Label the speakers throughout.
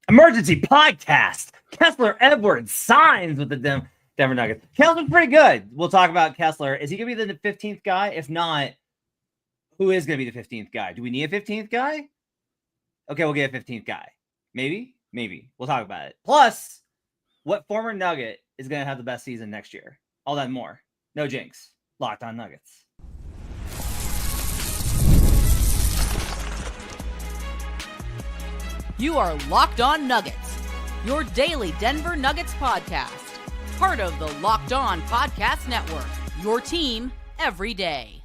Speaker 1: Emergency podcast. Kessler Edwards signs with the Denver Nuggets. Kessler's pretty good. We'll talk about Kessler. Is he going to be the 15th guy? If not, who is going to be the 15th guy? Do we need a 15th guy? Okay, we'll get a 15th guy. Maybe. We'll talk about it. Plus, what former Nugget is going to have the best season next year? All that and more. No Jinx. Locked on Nuggets.
Speaker 2: You are Locked On Nuggets, your daily Denver Nuggets podcast. Part of the Locked On Podcast Network, your team every day.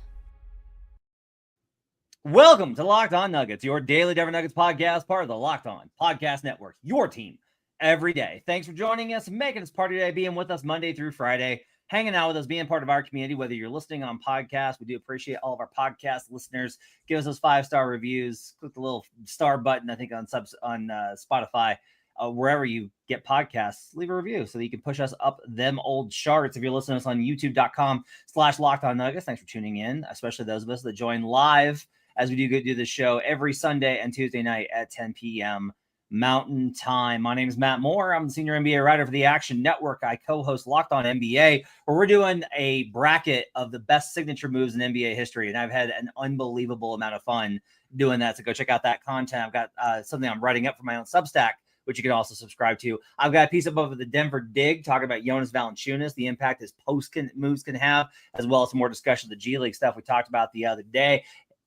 Speaker 1: Welcome to Locked On Nuggets, your daily Denver Nuggets podcast, part of the Locked On Podcast Network, your team every day. Thanks for joining us, making us part of your day, being with us Monday through Friday, hanging out with us, being part of our community, whether you're listening on podcasts. We do appreciate all of our podcast listeners. Give us those 5-star reviews. Click the little star button, I think, on Spotify, wherever you get podcasts. Leave a review so that you can push us up them old charts. If you're listening to us on youtube.com/LockedOnNuggets, thanks for tuning in, especially those of us that join live as we do this show every Sunday and Tuesday night at 10 p.m. Mountain Time. My name is Matt Moore. I'm the senior NBA writer for the Action Network. I co-host Locked On NBA, where we're doing a bracket of the best signature moves in NBA history, and I've had an unbelievable amount of fun doing that. So go check out that content. I've got something I'm writing up for my own Substack, which you can also subscribe to. I've got a piece up over the Denver Dig talking about Jonas Valanciunas, the impact his post moves can have, as well as some more discussion of the G League stuff we talked about the other day.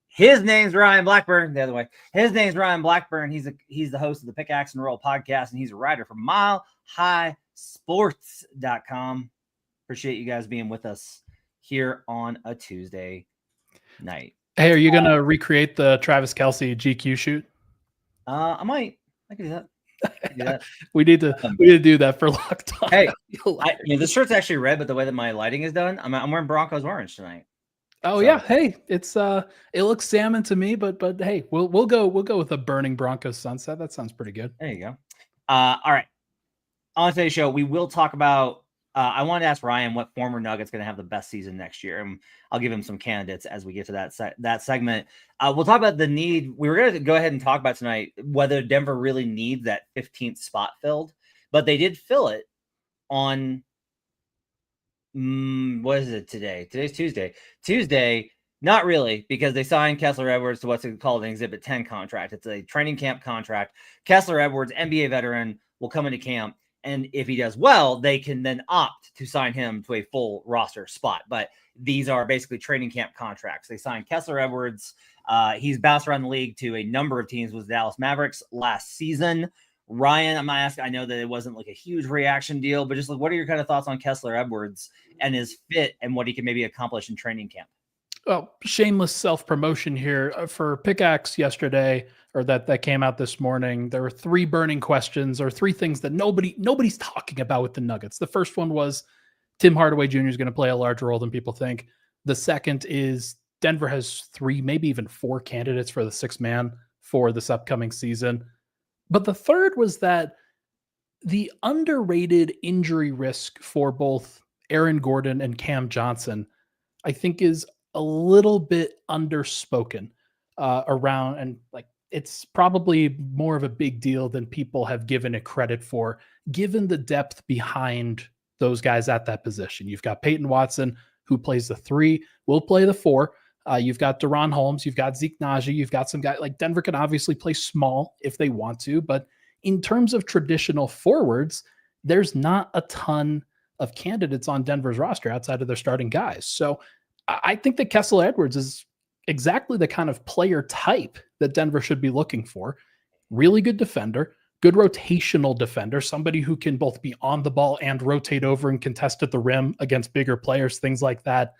Speaker 1: His name's Ryan Blackburn. The other way. His name's Ryan Blackburn. He's the host of the Pickaxe and Roll podcast, and he's a writer for MileHighSports.com. Appreciate you guys being with us here on a Tuesday night.
Speaker 3: Hey, are you gonna recreate the Travis Kelce GQ shoot?
Speaker 1: I might. I can do that.
Speaker 3: we need to do that for Locked On.
Speaker 1: Hey, this shirt's actually red, but the way that my lighting is done, I'm wearing Broncos orange tonight.
Speaker 3: Oh, so. Yeah. Hey, it's it looks salmon to me, but hey, we'll go with a burning Broncos sunset. That sounds pretty good.
Speaker 1: There you go. All right. On today's show, we will talk about I wanted to ask Ryan what former Nugget's going to have the best season next year, and I'll give him some candidates as we get to that segment. We'll talk about the need. We were going to go ahead and talk about tonight whether Denver really needs that 15th spot filled, but they did fill it on what is it today? Today's Tuesday. Tuesday, not really, because they signed Kessler Edwards to what's called an Exhibit 10 contract. It's a training camp contract. Kessler Edwards, NBA veteran, will come into camp, and if he does well, they can then opt to sign him to a full roster spot. But these are basically training camp contracts. They signed Kessler Edwards. He's bounced around the league to a number of teams with Dallas Mavericks last season. Ryan, I'm not asking, I know that it wasn't like a huge reaction deal, but just like, what are your kind of thoughts on Kessler Edwards and his fit and what he can maybe accomplish in training camp?
Speaker 3: Well, shameless self-promotion here for Pickaxe yesterday, or that came out this morning. There were 3 burning questions or 3 things that nobody's talking about with the Nuggets. The first one was Tim Hardaway Jr. is going to play a larger role than people think. The second is Denver has 3, maybe even 4 candidates for the 6th man for this upcoming season. But the third was that the underrated injury risk for both Aaron Gordon and Cam Johnson, I think, is a little bit underspoken around, and like it's probably more of a big deal than people have given it credit for, given the depth behind those guys at that position. You've got Peyton Watson, who plays the 3, will play the 4. You've got Deron Holmes, you've got Zeke Naji, you've got some guys like Denver can obviously play small if they want to, but in terms of traditional forwards, there's not a ton of candidates on Denver's roster outside of their starting guys. So I think that Kessler Edwards is exactly the kind of player type that Denver should be looking for. Really good defender, good rotational defender, somebody who can both be on the ball and rotate over and contest at the rim against bigger players, things like that.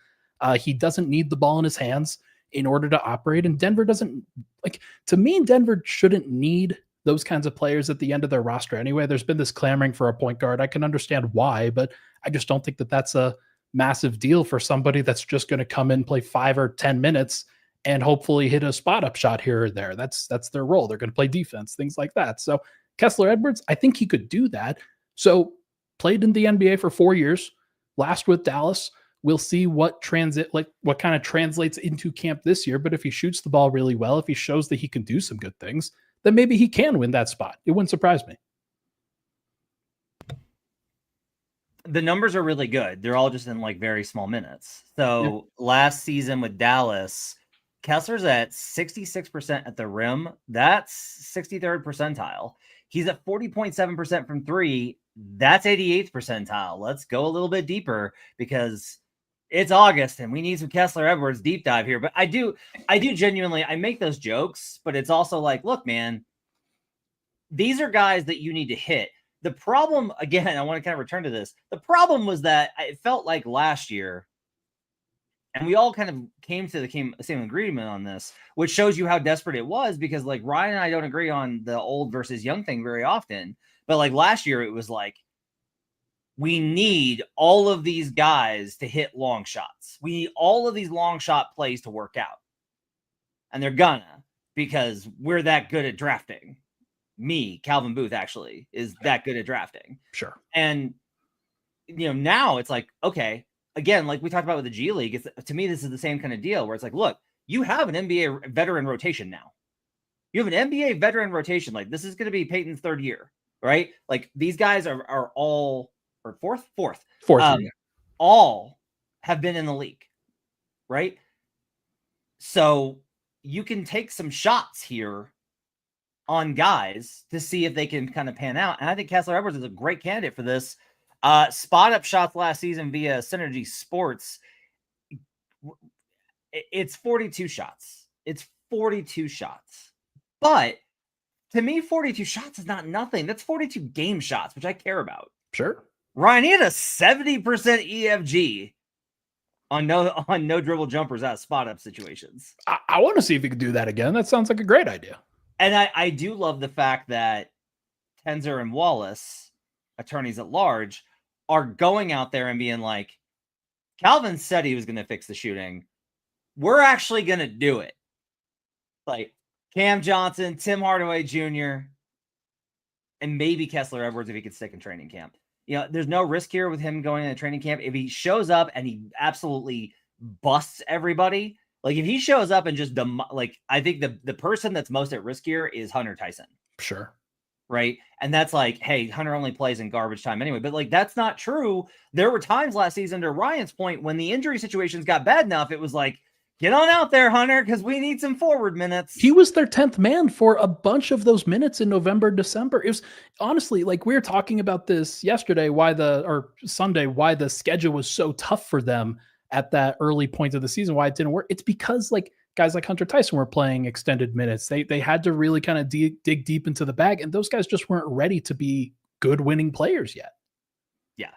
Speaker 3: He doesn't need the ball in his hands in order to operate. And Denver doesn't, like, to me, Denver shouldn't need those kinds of players at the end of their roster anyway. There's been this clamoring for a point guard. I can understand why, but I just don't think that that's a massive deal for somebody that's just going to come in, play 5 or 10 minutes and hopefully hit a spot up shot here or there. That's their role. They're going to play defense, things like that. So Kessler Edwards, I think he could do that. So played in the NBA for 4 years, last with Dallas. We'll see what kind of translates into camp this year. But if he shoots the ball really well, if he shows that he can do some good things, then maybe he can win that spot. It wouldn't surprise me.
Speaker 1: the numbers are really good. They're all just in like very small minutes. So last season with Dallas, Kessler's at 66% at the rim. That's 63rd percentile. He's at 40.7% from three. That's 88th percentile. Let's go a little bit deeper because it's August and we need some Kessler Edwards deep dive here. But I do genuinely, I make those jokes, but it's also like, look, man, these are guys that you need to hit. The problem, again, I want to kind of return to this. The problem was that it felt like last year, and we all kind of came to the same agreement on this, which shows you how desperate it was, because like Ryan and I don't agree on the old versus young thing very often. But like last year, it was like, we need all of these guys to hit long shots. We need all of these long shot plays to work out. And they're gonna, because we're that good at drafting. Me, Calvin Booth, actually, is that good at drafting.
Speaker 3: Sure.
Speaker 1: And, now it's like, okay, again, like we talked about with the G League, to me, this is the same kind of deal where it's like, look, you have an NBA veteran rotation now. You have an NBA veteran rotation. Like, this is going to be Peyton's third year, right? Like, these guys are all, or fourth, all have been in the league, right? So you can take some shots here on guys to see if they can kind of pan out. And I think Kessler Edwards is a great candidate for this. Spot up shots last season via Synergy Sports. It's 42 shots. It's 42 shots. But to me, 42 shots is not nothing. That's 42 game shots, which I care about.
Speaker 3: Sure.
Speaker 1: Ryan, he had a 70% EFG on no dribble jumpers out of spot up situations.
Speaker 3: I want to see if he could do that again. That sounds like a great idea.
Speaker 1: And I do love the fact that Tenzer and Wallace, attorneys at large, are going out there and being like, Calvin said he was going to fix the shooting. We're actually going to do it. Like Cam Johnson, Tim Hardaway Jr., and maybe Kessler Edwards if he could stick in training camp. There's no risk here with him going in training camp. If he shows up and he absolutely busts everybody, like if he shows up and just I think the person that's most at risk here is Hunter Tyson.
Speaker 3: Sure.
Speaker 1: Right. And that's like, hey, Hunter only plays in garbage time anyway. But like, that's not true. There were times last season, to Ryan's point, when the injury situations got bad enough, it was like, get on out there, Hunter, because we need some forward minutes.
Speaker 3: He was their 10th man for a bunch of those minutes in November, December. It was honestly, like we were talking about this yesterday, Sunday, why the schedule was so tough for them at that early point of the season, why it didn't work. It's because like guys like Hunter Tyson were playing extended minutes. They had to really kind of dig deep into the bag, and those guys just weren't ready to be good winning players yet.
Speaker 1: Yeah.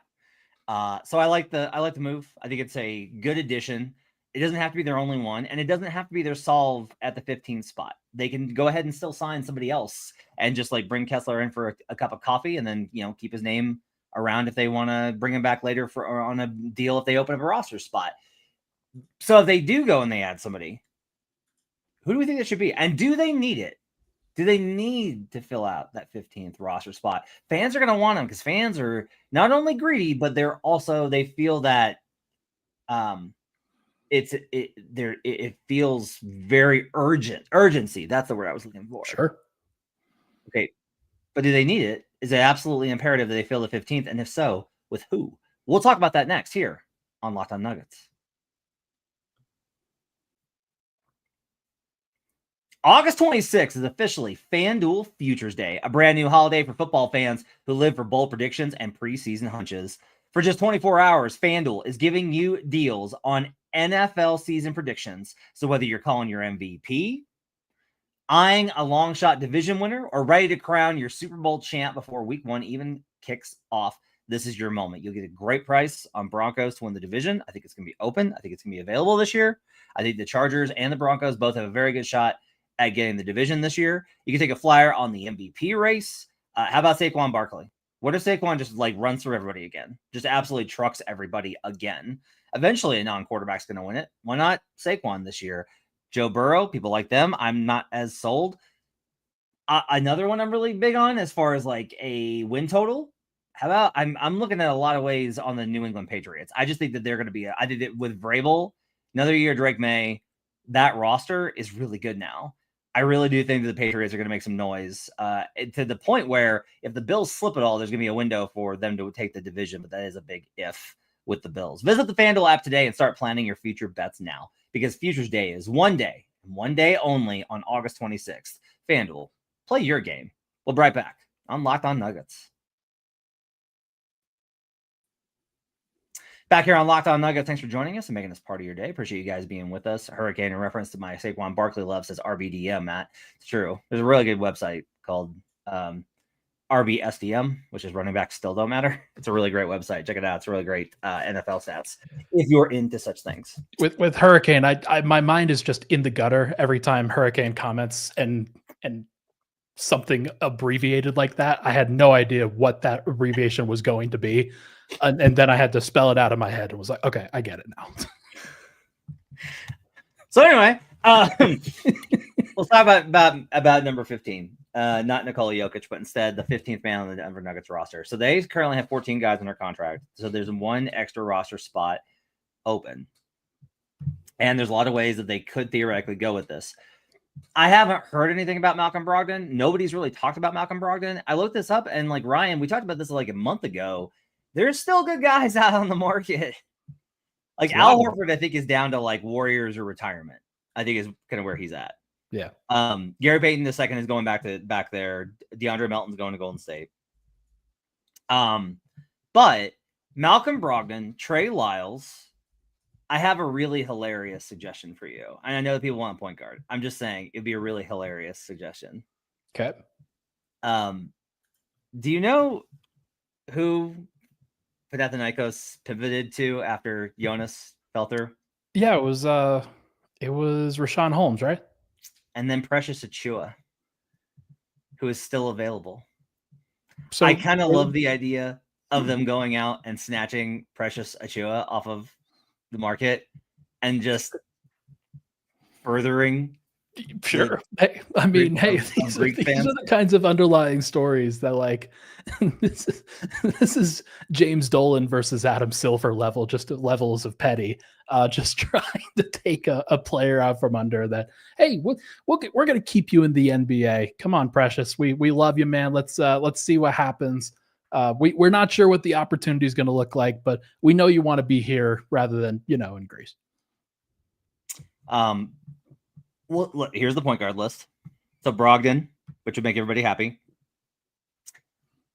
Speaker 1: So I like the move. I think it's a good addition. It doesn't have to be their only one, and it doesn't have to be their solve at the 15th spot. They can go ahead and still sign somebody else and just like bring Kessler in for a cup of coffee, and then keep his name around if they want to bring him back later or on a deal if they open up a roster spot. So if they do go and they add somebody, who do we think it should be? And do they need it? Do they need to fill out that 15th roster spot? Fans are going to want them because fans are not only greedy, but they feel that it feels very urgency. That's the word I was looking for.
Speaker 3: Sure.
Speaker 1: Okay. But do they need it? Is it absolutely imperative that they fill the 15th? And if so, with who? We'll talk about that next here on Locked On Nuggets. August 26th is officially FanDuel Futures Day, a brand new holiday for football fans who live for bold predictions and preseason hunches. For just 24 hours, FanDuel is giving you deals on NFL season predictions. So whether you're calling your MVP, eyeing a long shot division winner, or ready to crown your Super Bowl champ before week 1 even kicks off, this is your moment. You'll get a great price on Broncos to win the division. I think it's going to be open. I think it's going to be available this year. I think the Chargers and the Broncos both have a very good shot at getting the division this year. You can take a flyer on the MVP race. How about Saquon Barkley? What if Saquon just like runs through everybody again? Just absolutely trucks everybody again. Eventually a non-quarterback's going to win it. Why not Saquon this year? Joe Burrow, people like them. I'm not as sold. Another one I'm really big on as far as like a win total. How about I'm looking at a lot of ways on the New England Patriots. I just think that they're going to be, I did it with Vrabel, another year, Drake May. That roster is really good now. I really do think that the Patriots are going to make some noise to the point where if the Bills slip at all, there's going to be a window for them to take the division. But that is a big if with the Bills. Visit the FanDuel app today and start planning your future bets now, because Futures Day is one day and one day only on August 26th. FanDuel, play your game. We'll be right back on Locked On Nuggets. Back here on Locked On Nuggets, thanks for joining us and making this part of your day. Appreciate you guys being with us. Hurricane, in reference to my Saquon Barkley love, says RBDM, Matt. It's true. There's a really good website called RBSDM, which is running backs still don't matter. It's a really great website. Check it out. It's really great NFL stats if you're into such things.
Speaker 3: With Hurricane, I my mind is just in the gutter every time Hurricane comments and something abbreviated like that. I had no idea what that abbreviation was going to be. And then I had to spell it out in my head and was like, okay, I get it now.
Speaker 1: So anyway, let's talk about number 15. Not Nikola Jokic, but instead the 15th man on the Denver Nuggets roster. So they currently have 14 guys under contract. So there's one extra roster spot open. And there's a lot of ways that they could theoretically go with this. I haven't heard anything about Malcolm Brogdon. Nobody's really talked about Malcolm Brogdon. I looked this up, and like Ryan, we talked about this like a month ago. There's still good guys out on the market. Like Al Horford, I think, is down to like Warriors or retirement. I think is kind of where he's at.
Speaker 3: Yeah.
Speaker 1: Gary Payton II is going back there. DeAndre Melton's going to Golden State. But Malcolm Brogdon, Trey Lyles, I have a really hilarious suggestion for you. And I know that people want a point guard. I'm just saying it'd be a really hilarious suggestion.
Speaker 3: Okay.
Speaker 1: Do you know who Panathinaikos pivoted to after Jonas fell through?
Speaker 3: Yeah, it was Rashawn Holmes, right?
Speaker 1: And then Precious Achiuwa, who is still available.
Speaker 3: So
Speaker 1: I kind of love the idea of them going out and snatching Precious Achiuwa off of the market and just furthering.
Speaker 3: Sure. Hey, I mean, these are the kinds of underlying stories that, like, this is James Dolan versus Adam Silver level, just at levels of petty, just trying to take a player out from under that. Hey, we're going to keep you in the NBA. Come on, Precious. We love you, man. Let's see what happens. We're not sure what the opportunity is going to look like, but we know you want to be here rather than, in Greece.
Speaker 1: Well, look, here's the point guard list. So Brogdon, which would make everybody happy.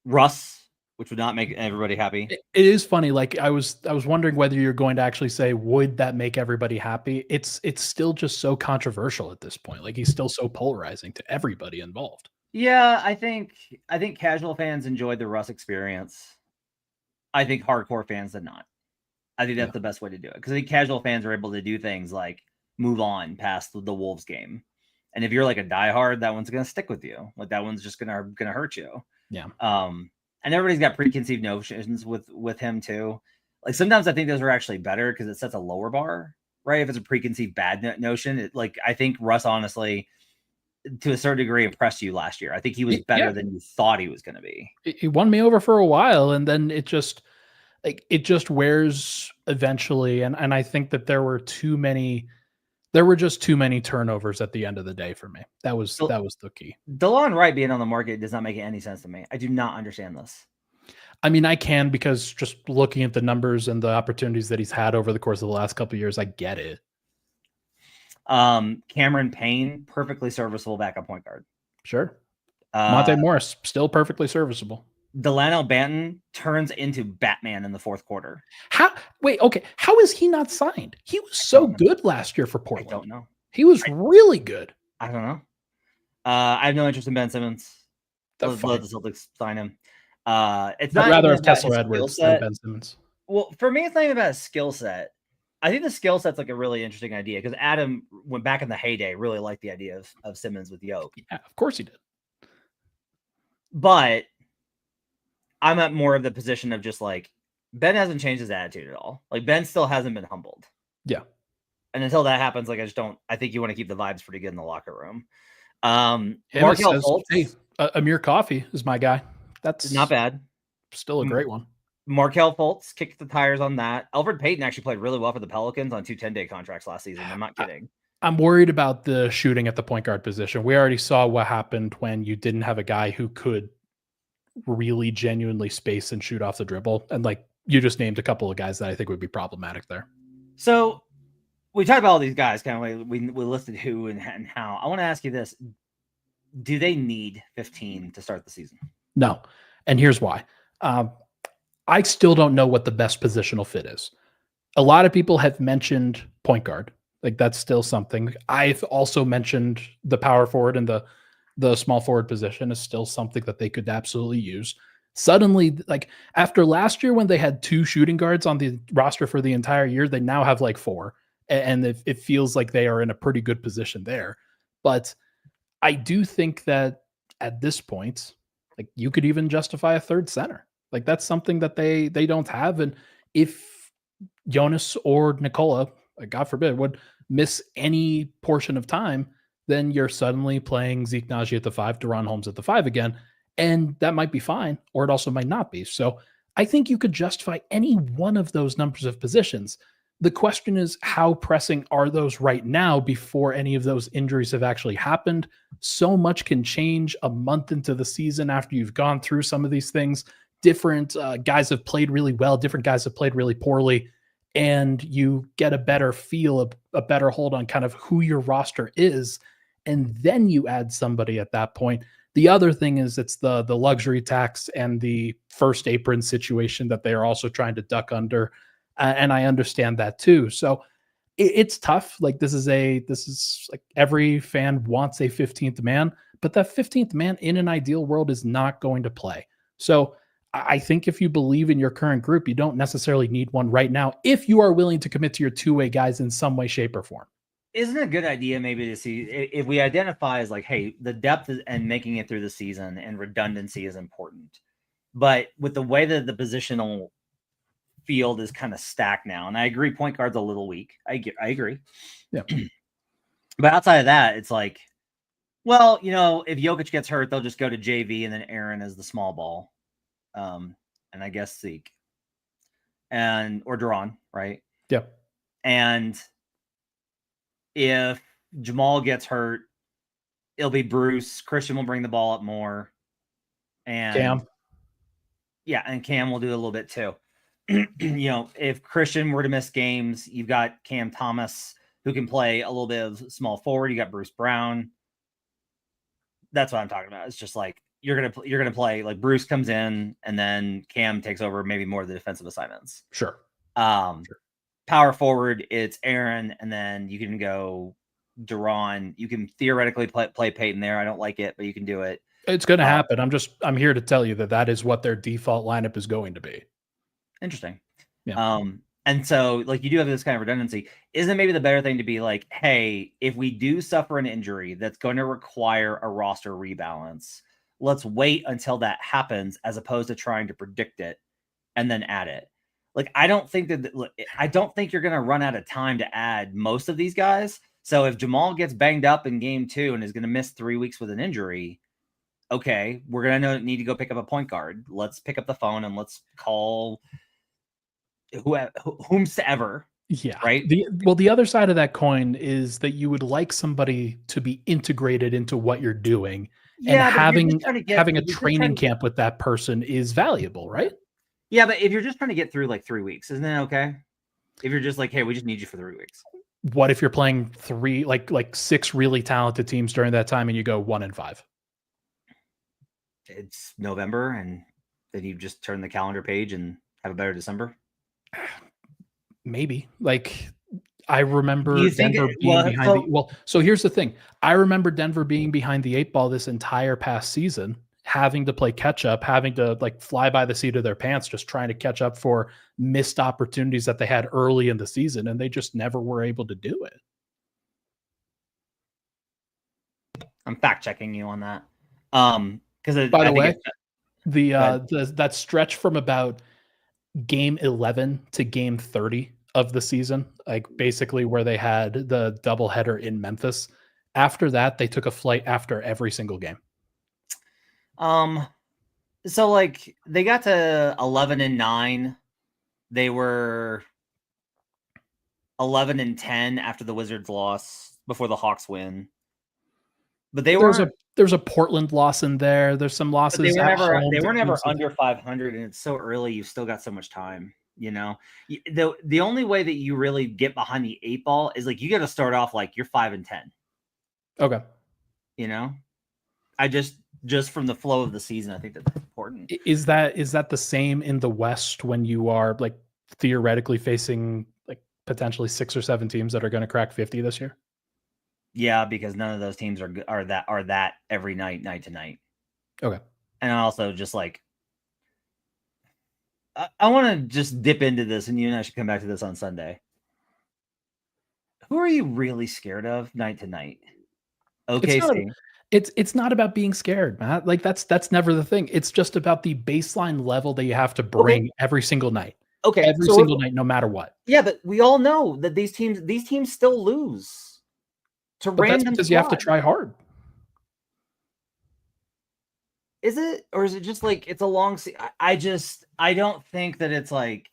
Speaker 1: Russ, which would not make everybody happy.
Speaker 3: It is funny. Like I was wondering whether you're going to actually say, would that make everybody happy? It's still just so controversial at this point. Like he's still so polarizing to everybody involved.
Speaker 1: Yeah, I think casual fans enjoyed the Russ experience. I think hardcore fans did not. I think that's the best way to do it, because I think casual fans are able to do things like move on past the Wolves game. And if you're like a diehard, that one's going to stick with you. Like that one's just going to hurt you.
Speaker 3: Yeah.
Speaker 1: And everybody's got preconceived notions with him too. Like sometimes I think those are actually better because it sets a lower bar, right? If it's a preconceived bad notion, I think Russ honestly, to a certain degree, impressed you last year. I think he was better than you thought he was going to be.
Speaker 3: He won me over for a while, and then it just wears eventually. And I think that there were just too many turnovers at the end of the day for me. That was the key.
Speaker 1: DeLon Wright being on the market does not make any sense to me. I do not understand this.
Speaker 3: I mean, I can, because just looking at the numbers and the opportunities that he's had over the course of the last couple of years, I get it.
Speaker 1: Cameron Payne, perfectly serviceable backup point guard.
Speaker 3: Sure. Monte Morris, still perfectly serviceable.
Speaker 1: Delano Banton turns into Batman in the fourth quarter.
Speaker 3: How is he not signed? He was so good last year for Portland.
Speaker 1: I don't know.
Speaker 3: He was really good.
Speaker 1: I don't know. I have no interest in Ben Simmons. Let the Celtics sign him. I'd
Speaker 3: rather have Kessler Edwards than Ben Simmons.
Speaker 1: Well, for me, it's not even about a skill set. I think the skill set's like a really interesting idea, because Adam went back in the heyday, really liked the idea of Simmons with Yoke.
Speaker 3: Yeah, of course he did.
Speaker 1: But I'm at more of the position of just like, Ben hasn't changed his attitude at all. Like Ben still hasn't been humbled.
Speaker 3: Yeah.
Speaker 1: And until that happens, like I think you want to keep the vibes pretty good in the locker room.
Speaker 3: Markelle Fultz. Hey, Amir Coffey is my guy. That's
Speaker 1: not bad.
Speaker 3: Still a great one.
Speaker 1: Markelle Fultz kicked the tires on that. Elfrid Payton actually played really well for the Pelicans on 2 10-day contracts last season. I'm not kidding.
Speaker 3: I'm worried about the shooting at the point guard position. We already saw what happened when you didn't have a guy who could really genuinely space and shoot off the dribble. And like you just named a couple of guys that I think would be problematic there.
Speaker 1: So we talked about all these guys, kind of like we listed who and how. I want to ask you this. Do they need 15 to start the season?
Speaker 3: No. And here's why. I still don't know what the best positional fit is. A lot of people have mentioned point guard. Like that's still something. I've also mentioned the power forward and the small forward position is still something that they could absolutely use. Suddenly, like after last year when they had 2 shooting guards on the roster for the entire year, they now have like 4. And it feels like they are in a pretty good position there. But I do think that at this point, like you could even justify a third center. Like that's something that they don't have. And if Jonas or Nicola, God forbid, would miss any portion of time, then you're suddenly playing Zeke Naji at the 5, Deron Holmes at the 5 again. And that might be fine, or it also might not be. So I think you could justify any one of those numbers of positions. The question is, how pressing are those right now before any of those injuries have actually happened? So much can change a month into the season after you've gone through some of these things. Different guys have played really well. Different guys have played really poorly. And you get a better feel, a better hold on kind of who your roster is. And then you add somebody at that point. The other thing is it's the luxury tax and the first apron situation that they are also trying to duck under. And I understand that too. So it's tough. Like this is like every fan wants a 15th man, but that 15th man in an ideal world is not going to play. So I think if you believe in your current group, you don't necessarily need one right now if you are willing to commit to your two-way guys in some way, shape, or form.
Speaker 1: Isn't it a good idea maybe to see if we identify as like, hey, the depth and making it through the season and redundancy is important. But with the way that the positional field is kind of stacked now, and I agree point guard's a little weak. I agree.
Speaker 3: Yeah.
Speaker 1: But outside of that, it's like, well, you know, if Jokic gets hurt, they'll just go to JV and then Aaron as the small ball. And I guess Zeke or Deron, right?
Speaker 3: Yep.
Speaker 1: And if Jamal gets hurt, it'll be Bruce. Christian will bring the ball up more. And
Speaker 3: Cam.
Speaker 1: Yeah, and Cam will do a little bit too. You know, if Christian were to miss games, you've got Cam Thomas who can play a little bit of small forward. You got Bruce Brown. That's what I'm talking about. It's just like you're gonna play like Bruce comes in and then Cam takes over maybe more of the defensive assignments.
Speaker 3: Sure.
Speaker 1: Power forward, it's Aaron, and then you can go Deron. You can theoretically play Peyton there. I don't like it, but you can do it.
Speaker 3: It's going to happen. I'm here to tell you that is what their default lineup is going to be.
Speaker 1: Interesting.
Speaker 3: Yeah.
Speaker 1: And so like you do have this kind of redundancy. Isn't maybe the better thing to be like, hey, if we do suffer an injury that's going to require a roster rebalance, let's wait until that happens as opposed to trying to predict it and then add it. Like, I don't think you're going to run out of time to add most of these guys. So if Jamal gets banged up in game 2 and is going to miss 3 weeks with an injury, okay, we're going to need to go pick up a point guard. Let's pick up the phone and let's call whomsoever.
Speaker 3: Yeah.
Speaker 1: Right.
Speaker 3: The other side of that coin is that you would like somebody to be integrated into what you're doing. Yeah, and having a training camp with that person is valuable, right?
Speaker 1: Yeah, but if you're just trying to get through like 3 weeks, isn't that okay? If you're just like, hey, we just need you for 3 weeks.
Speaker 3: What if you're playing 6 really talented teams during that time and you go 1-5?
Speaker 1: It's November and then you just turn the calendar page and have a better December?
Speaker 3: Maybe. Like, I remember Denver being behind so here's the thing. I remember Denver being behind the 8 ball this entire past season, having to play catch up, having to like fly by the seat of their pants, just trying to catch up for missed opportunities that they had early in the season. And they just never were able to do it.
Speaker 1: I'm fact checking you on that. Because
Speaker 3: by the way, that stretch from about game 11 to game 30 of the season, like basically where they had the doubleheader in Memphis. After that, they took a flight after every single game.
Speaker 1: So like they got to 11-9. They were 11-10 after the Wizards lost before the Hawks win. But
Speaker 3: there's a Portland loss in there. There's some losses.
Speaker 1: They were never under 500, and it's so early. You've still got so much time. The only way that you really get behind the 8 ball is like you got to start off like you're 5-10.
Speaker 3: Okay.
Speaker 1: I just from the flow of the season, I think that's important.
Speaker 3: Is that the same in the West when you are like theoretically facing like potentially 6 or 7 teams that are going to crack 50 this year?
Speaker 1: Yeah, because none of those teams are that every night to night.
Speaker 3: Okay.
Speaker 1: And also just like I want to just dip into this, and you and I should come back to this on Sunday. Who are you really scared of night to night? OKC.
Speaker 3: It's not about being scared, Matt. Like that's never the thing. It's just about the baseline level that you have to bring every single night.
Speaker 1: Okay.
Speaker 3: Every single night, no matter what.
Speaker 1: Yeah, but we all know that these teams still lose.
Speaker 3: But that's because you have to try hard.
Speaker 1: Is it? Or is it just like it's a long I don't think that it's like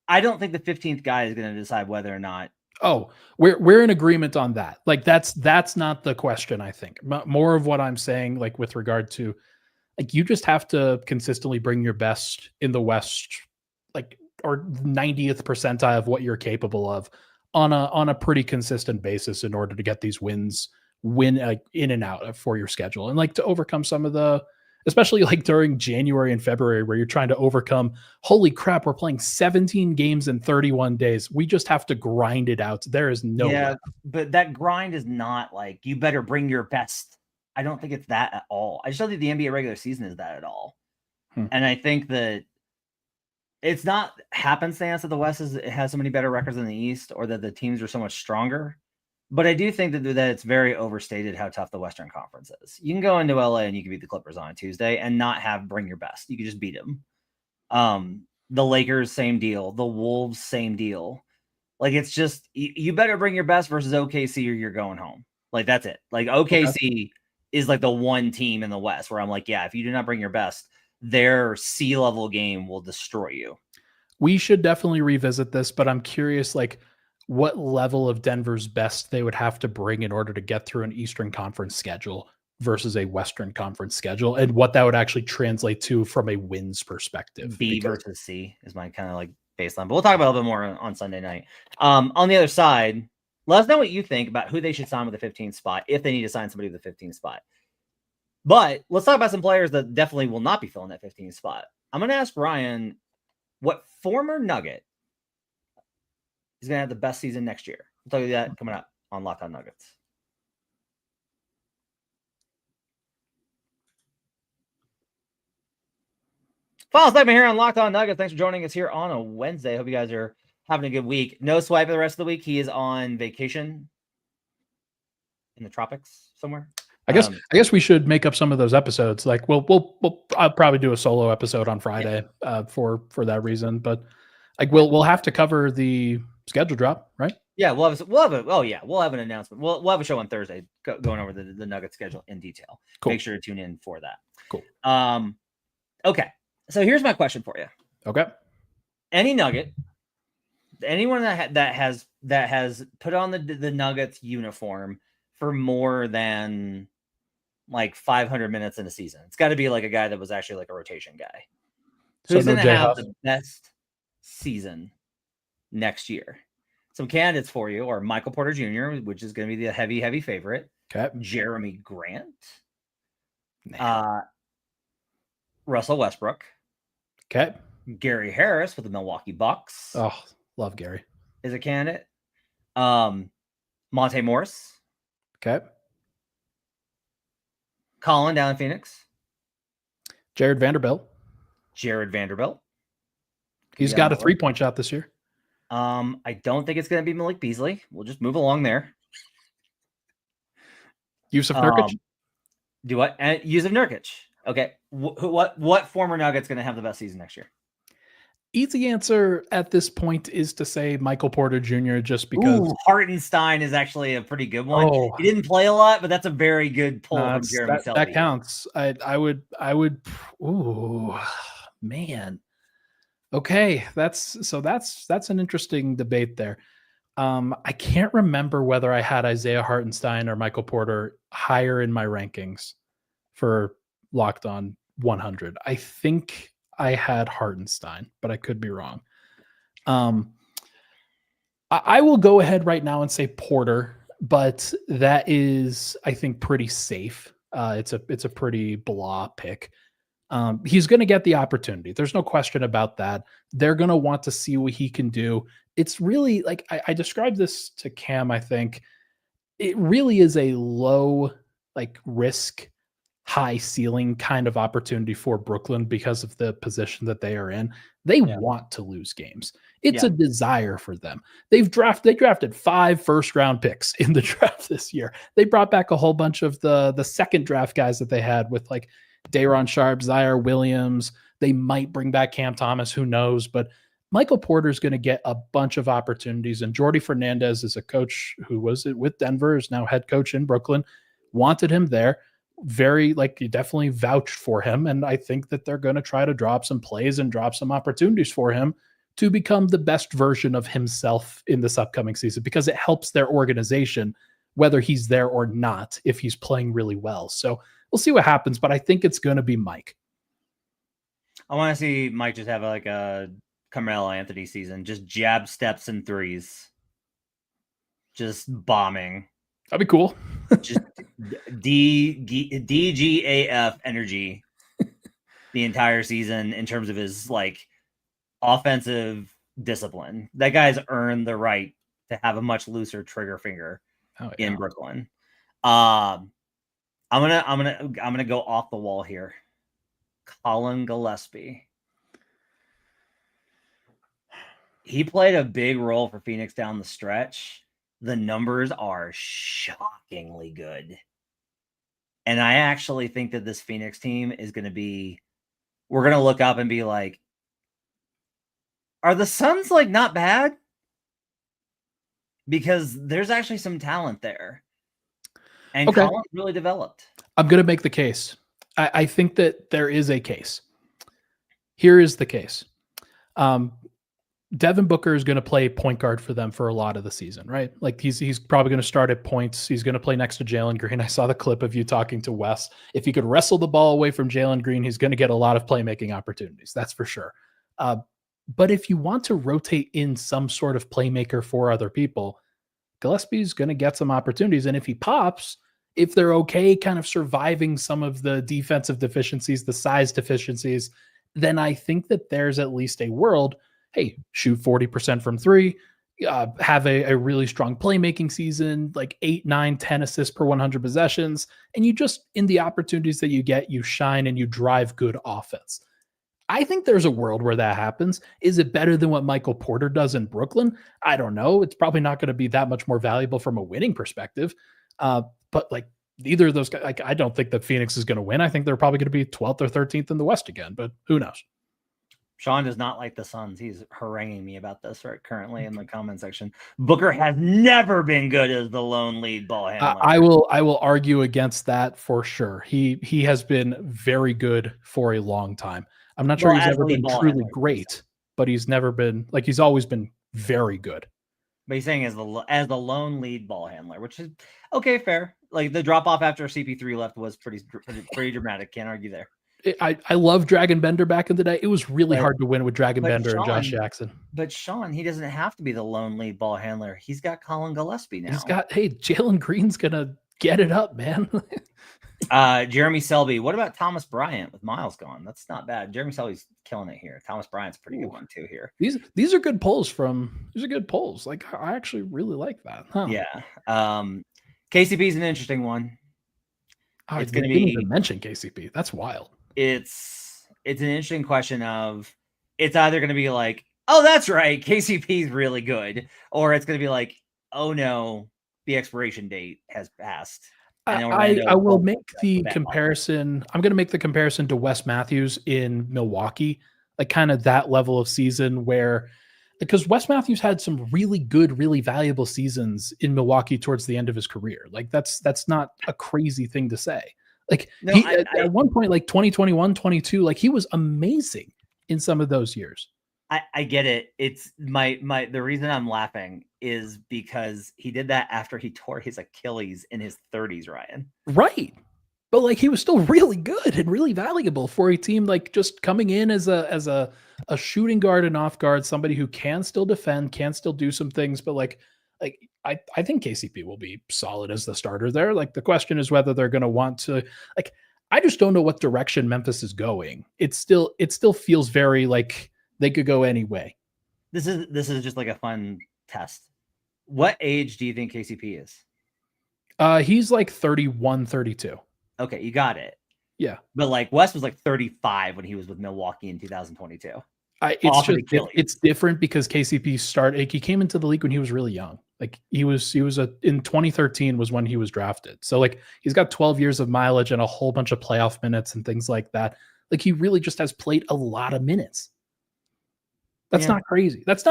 Speaker 1: I don't think the 15th guy is going to decide whether or not.
Speaker 3: Oh, we're in agreement on that. Like that's not the question, I think. More of what I'm saying, like with regard to like you just have to consistently bring your best in the West, like or 90th percentile of what you're capable of on a pretty consistent basis in order to get these wins in and out for your schedule, and like to overcome some of the, especially like during January and February where you're trying to overcome, holy crap, we're playing 17 games in 31 days. We just have to grind it out. There is no way.
Speaker 1: But that grind is not like you better bring your best. I don't think it's that at all. I just don't think the NBA regular season is that at all. And I think that it's not happenstance that the West has so many better records than the East, or that the teams are so much stronger. But I do think that it's very overstated how tough the Western Conference is. You can go into LA and you can beat the Clippers on a Tuesday and not bring your best. You can just beat them. The Lakers, same deal. The Wolves, same deal. Like it's just you better bring your best versus OKC or you're going home. Like that's it. Like OKC is like the one team in the West where I'm like, yeah, if you do not bring your best, their sea-level game will destroy you.
Speaker 3: We should definitely revisit this, but I'm curious, like, what level of Denver's best they would have to bring in order to get through an Eastern Conference schedule versus a Western Conference schedule, and what that would actually translate to from a wins perspective.
Speaker 1: B versus C is my kind of like baseline, but we'll talk about it a little bit more on Sunday night. On the other side, let us know what you think about who they should sign with the 15th spot, if they need to sign somebody with the 15th spot. But let's talk about some players that definitely will not be filling that 15th spot. I'm going to ask Ryan what former Nugget is going to have the best season next year. I'll tell you that coming up on Locked On Nuggets. Final segment here on Locked On Nuggets. Thanks for joining us here on a Wednesday. Hope you guys are having a good week. No Swipe the rest of the week. He is on vacation in the tropics somewhere.
Speaker 3: I guess we should make up some of those episodes. Like I'll probably do a solo episode on Friday for that reason. But like we'll have to cover the schedule drop, right?
Speaker 1: Yeah, we'll have an announcement. We'll have a show on Thursday going over the Nugget schedule in detail.
Speaker 3: Cool.
Speaker 1: Make sure to tune in for that.
Speaker 3: Cool.
Speaker 1: Okay. So here's my question for you.
Speaker 3: Okay.
Speaker 1: Any Nugget, anyone that has put on the Nuggets uniform for more than like 500 minutes in a season, it's got to be like a guy that was actually like a rotation guy. Who's going to have the best season next year? Some candidates for you are Michael Porter Jr., which is going to be the heavy favorite.
Speaker 3: Okay.
Speaker 1: Jeremy Grant. Russell Westbrook.
Speaker 3: Okay.
Speaker 1: Gary Harris with the Milwaukee Bucks.
Speaker 3: Oh, love Gary.
Speaker 1: Is a candidate. Monte Morris.
Speaker 3: Okay.
Speaker 1: Colin down in Phoenix.
Speaker 3: Jared Vanderbilt. He's got a 3-point shot this year.
Speaker 1: I don't think it's going to be Malik Beasley. We'll just move along there.
Speaker 3: Yusuf Nurkic.
Speaker 1: Do what? Yusuf Nurkic. Okay. What former Nugget's going to have the best season next year?
Speaker 3: Easy answer at this point is to say Michael Porter Jr. just because.
Speaker 1: Hartenstein is actually a pretty good one. Oh. He didn't play a lot, but that's a very good pull from Jeremy Selby.
Speaker 3: That counts. I would. Ooh, man. Okay, that's an interesting debate there. I can't remember whether I had Isaiah Hartenstein or Michael Porter higher in my rankings for Locked On 100. I think I had Hartenstein, but I could be wrong. I will go ahead right now and say Porter, but that is, I think, pretty safe. It's a pretty blah pick. He's going to get the opportunity. There's no question about that. They're going to want to see what he can do. It's really like I described this to Cam. I think it really is a low risk, high ceiling kind of opportunity for Brooklyn because of the position that they are in. They want to lose games. It's a desire for them. They drafted 5 first-round picks in the draft this year. They brought back a whole bunch of the second draft guys that they had with Day'Ron Sharpe, Zaire Williams. They might bring back Cam Thomas, who knows? But Michael Porter is going to get a bunch of opportunities. And Jordi Fernandez is a coach who was with Denver, is now head coach in Brooklyn, wanted him there. He definitely vouched for him. And I think that they're going to try to drop some plays and drop some opportunities for him to become the best version of himself in this upcoming season, because it helps their organization, whether he's there or not, if he's playing really well. So we'll see what happens, but I think it's going to be Mike.
Speaker 1: I want to see Mike just have a Carmelo Anthony season, just jab steps and threes, just bombing.
Speaker 3: That'd be cool.
Speaker 1: Just DGAF energy the entire season in terms of his offensive discipline. That guy's earned the right to have a much looser trigger finger in Brooklyn. I'm gonna go off the wall here. Colin Gillespie. He played a big role for Phoenix down the stretch. The numbers are shockingly good. And I actually think that this Phoenix team is going to be, we're going to look up and be like, are the Suns not bad? Because there's actually some talent there. And Colin's really developed.
Speaker 3: I'm going to make the case. I think that there is a case. Here is the case. Devin Booker is going to play point guard for them for a lot of the season, right? He's probably going to start at points. He's going to play next to Jalen Green. I saw the clip of you talking to Wes. If he could wrestle the ball away from Jalen Green, he's going to get a lot of playmaking opportunities. That's for sure. But if you want to rotate in some sort of playmaker for other people, Gillespie's going to get some opportunities. And if he pops, if they're okay kind of surviving some of the defensive deficiencies, the size deficiencies, then I think that there's at least a world, hey, shoot 40% from 3, have a really strong playmaking season, 8, 9, 10 assists per 100 possessions. And you just, in the opportunities that you get, you shine and you drive good offense. I think there's a world where that happens. Is it better than what Michael Porter does in Brooklyn? I don't know. It's probably not going to be that much more valuable from a winning perspective. But neither of those guys, I don't think that Phoenix is going to win. I think they're probably going to be 12th or 13th in the West again, but who knows?
Speaker 1: Sean does not like the Suns. He's haranguing me about this right currently in the comment section. Booker has never been good as the lone lead ball handler.
Speaker 3: I will argue against that for sure. He has been very good for a long time. I'm not sure he's ever been truly great, but he's never been he's always been very good.
Speaker 1: But he's saying as the lone lead ball handler, which is okay, fair. The drop off after CP3 left was pretty dramatic. Can't argue there.
Speaker 3: I love Dragon Bender back in the day. It was really hard to win with Dragon Bender and Josh Jackson.
Speaker 1: But Sean, he doesn't have to be the lone lead ball handler. He's got Colin Gillespie now.
Speaker 3: Jalen Green's gonna get it up, man.
Speaker 1: Jeremy Selby. What about Thomas Bryant with Miles gone? That's not bad. Jeremy Selby's killing it here. Thomas Bryant's a pretty good one too here.
Speaker 3: These are good polls these are good polls. I actually really like that. Huh?
Speaker 1: Yeah. KCP is an interesting one.
Speaker 3: Oh, it's going to be even mention KCP. That's wild.
Speaker 1: It's an interesting question of, it's either going to be oh, that's right, KCP is really good, or it's going to be oh no, the expiration date has passed.
Speaker 3: I will make the comparison. I'm going to make the comparison to Wes Matthews in Milwaukee, kind of that level of season where, because Wes Matthews had some really good, really valuable seasons in Milwaukee towards the end of his career. That's not a crazy thing to say. At one point, 2021, 22, he was amazing in some of those years.
Speaker 1: I get it. It's the reason I'm laughing is because he did that after he tore his Achilles in his 30s, Ryan.
Speaker 3: Right. But like he was still really good and really valuable for a team, like just coming in as a shooting guard and off guard, somebody who can still defend, can still do some things. But like I think KCP will be solid as the starter there. Like the question is whether they're going to want to, like, I just don't know what direction Memphis is going. It still feels very like they could go any way.
Speaker 1: This is just like a fun test. What age do you think KCP is?
Speaker 3: He's like 31, 32.
Speaker 1: Okay, you got it.
Speaker 3: Yeah.
Speaker 1: But like West was like 35 when he was with Milwaukee in 2022.
Speaker 3: It's different because KCP he came into the league when he was really young. Like he was in 2013 was when he was drafted. So like he's got 12 years of mileage and a whole bunch of playoff minutes and things like that. Like he really just has played a lot of minutes. That's not crazy. That's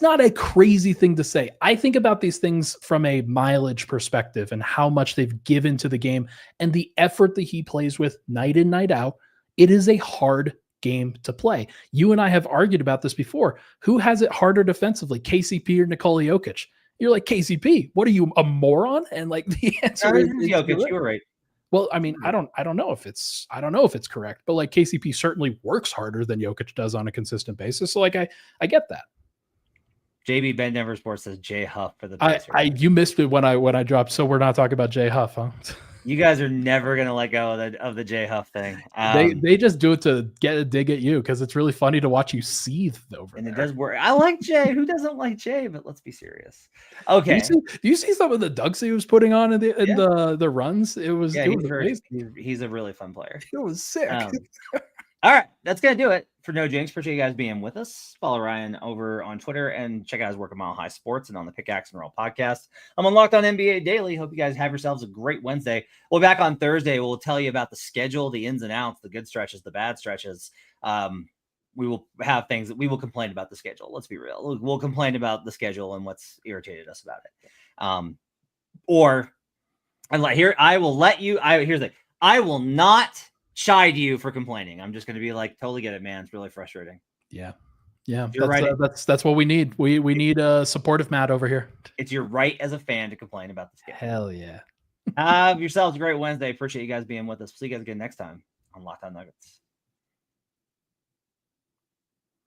Speaker 3: not a crazy thing to say. I think about these things from a mileage perspective and how much they've given to the game and the effort that he plays with night in, night out. It is a hard game to play. You and I have argued about this before. Who has it harder defensively, KCP or Nikola Jokic? You're like, KCP, what are you, a moron? And like the answer is
Speaker 1: Jokic. You were right.
Speaker 3: Well, I mean, I don't know if it's correct, but like KCP certainly works harder than Jokic does on a consistent basis. So like I get that.
Speaker 1: JB Ben Denver Sports says Jay Huff for the
Speaker 3: you missed it when I dropped. So we're not talking about Jay Huff, huh?
Speaker 1: You guys are never gonna let go of the Jay Huff thing.
Speaker 3: They just do it to get a dig at you because it's really funny to watch you seethe over.
Speaker 1: And
Speaker 3: there.
Speaker 1: It does work. I like Jay. Who doesn't like Jay? But let's be serious. Okay.
Speaker 3: Do you see some of the dunks he was putting on in the runs? It was amazing.
Speaker 1: He's a really fun player.
Speaker 3: It was sick.
Speaker 1: All right, that's gonna do it for No Jinx. Appreciate you guys being with us. Follow Ryan over on Twitter and check out his work at Mile High Sports and on the Pickaxe and Roll podcast. I'm on Locked On NBA Daily. Hope you guys have yourselves a great Wednesday. We'll be back on Thursday. We'll tell you about the schedule, the ins and outs, the good stretches, the bad stretches. We will have things that we will complain about the schedule. Let's be real. We'll complain about the schedule and what's irritated us about it. I will not chide you for complaining. I'm just going to be like, totally get it, man. It's really frustrating.
Speaker 3: Yeah.
Speaker 1: That's
Speaker 3: what we need. We need a supportive Matt over here.
Speaker 1: It's your right as a fan to complain about the schedule.
Speaker 3: Hell yeah.
Speaker 1: Have yourselves a great Wednesday. Appreciate you guys being with us. See you guys again next time on Locked On Nuggets.